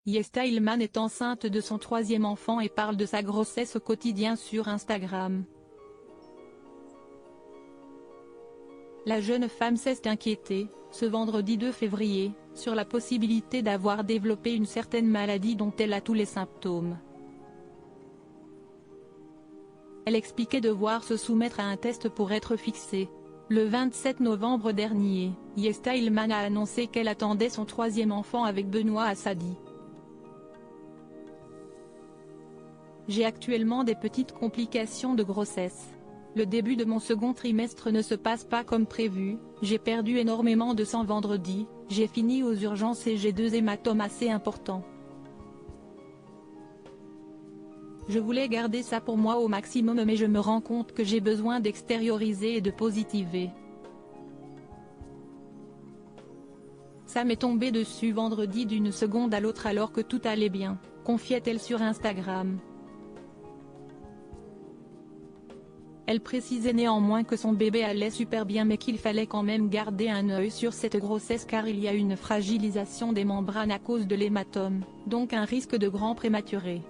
Yesta Ilman est enceinte de son troisième enfant et parle de sa grossesse au quotidien sur Instagram. La jeune femme s'est inquiétée, ce vendredi 2 février, sur la possibilité d'avoir développé une certaine maladie dont elle a tous les symptômes. Elle expliquait devoir se soumettre à un test pour être fixée. Le 27 novembre dernier, Yesta Ilman a annoncé qu'elle attendait son troisième enfant avec Benoît Assadi. J'ai actuellement des petites complications de grossesse. Le début de mon second trimestre ne se passe pas comme prévu, j'ai perdu énormément de sang vendredi, j'ai fini aux urgences et j'ai 2 hématomes assez importants. Je voulais garder ça pour moi au maximum mais je me rends compte que j'ai besoin d'extérioriser et de positiver. Ça m'est tombé dessus vendredi d'une seconde à l'autre alors que tout allait bien, confiait-elle sur Instagram. Elle précisait néanmoins que son bébé allait super bien mais qu'il fallait quand même garder un œil sur cette grossesse car il y a une fragilisation des membranes à cause de l'hématome, donc un risque de grand prématuré.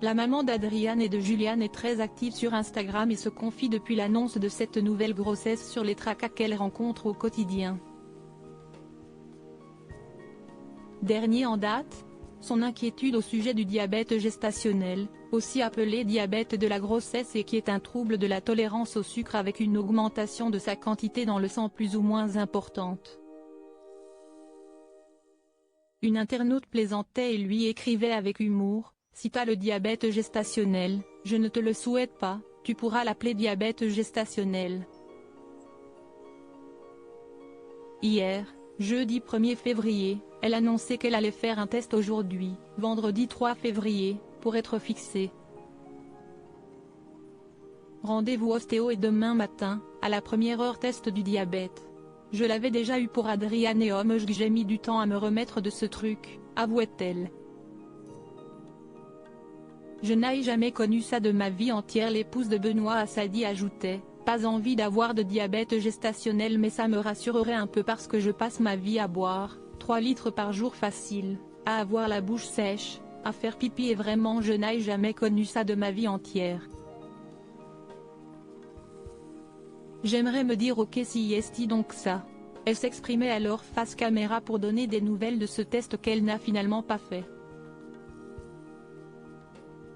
La maman d'Adrian et de Julian est très active sur Instagram et se confie depuis l'annonce de cette nouvelle grossesse sur les tracas qu'elle rencontre au quotidien. Dernier en date, son inquiétude au sujet du diabète gestationnel, aussi appelé diabète de la grossesse et qui est un trouble de la tolérance au sucre avec une augmentation de sa quantité dans le sang plus ou moins importante. Une internaute plaisantait et lui écrivait avec humour: si t'as le diabète gestationnel, je ne te le souhaite pas, tu pourras l'appeler diabète gestationnel. Hier, jeudi 1er février, elle annonçait qu'elle allait faire un test aujourd'hui, vendredi 3 février, pour être fixée. Rendez-vous ostéo et demain matin, à la première heure test du diabète. Je l'avais déjà eu pour Adrian et homme j'ai mis du temps à me remettre de ce truc, avouait-elle. Je n'ai jamais connu ça de ma vie entière. L'épouse de Benoît Assadi ajoutait: pas envie d'avoir de diabète gestationnel mais ça me rassurerait un peu parce que je passe ma vie à boire 3 litres par jour facile, à avoir la bouche sèche, à faire pipi et vraiment je n'ai jamais connu ça de ma vie entière. J'aimerais me dire ok si est donc ça. Elle s'exprimait alors face caméra pour donner des nouvelles de ce test qu'elle n'a finalement pas fait.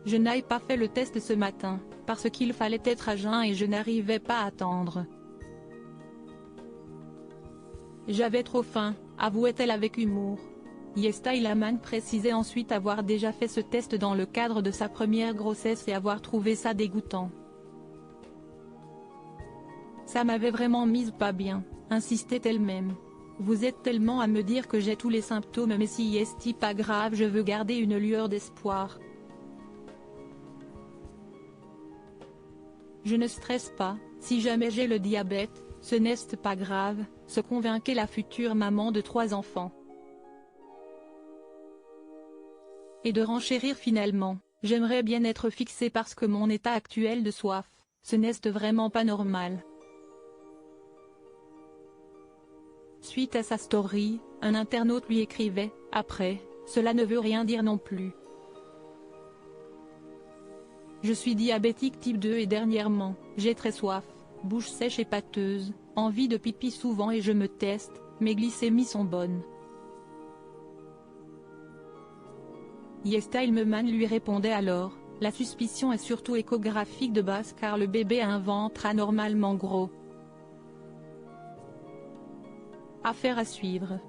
Je n'ai pas fait le test ce matin, parce qu'il fallait être à jeun et je n'arrivais pas à attendre. J'avais trop faim, avouait-elle avec humour. Yesta Ilman précisait ensuite avoir déjà fait ce test dans le cadre de sa première grossesse et avoir trouvé ça dégoûtant. Ça m'avait vraiment mise pas bien, insistait elle-même. Vous êtes tellement à me dire que j'ai tous les symptômes mais si est pas grave je veux garder une lueur d'espoir. Je ne stresse pas, si jamais j'ai le diabète, ce n'est pas grave, se convainquait la future maman de 3 enfants. Et de renchérir finalement, j'aimerais bien être fixée parce que mon état actuel de soif, ce n'est vraiment pas normal. Suite à sa story, un internaute lui écrivait: après, cela ne veut rien dire non plus. Je suis diabétique type 2 et dernièrement, j'ai très soif, bouche sèche et pâteuse, envie de pipi souvent et je me teste, mes glycémies sont bonnes. Yesta Ilman lui répondait alors: la suspicion est surtout échographique de base car le bébé a un ventre anormalement gros. Affaire à suivre.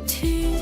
To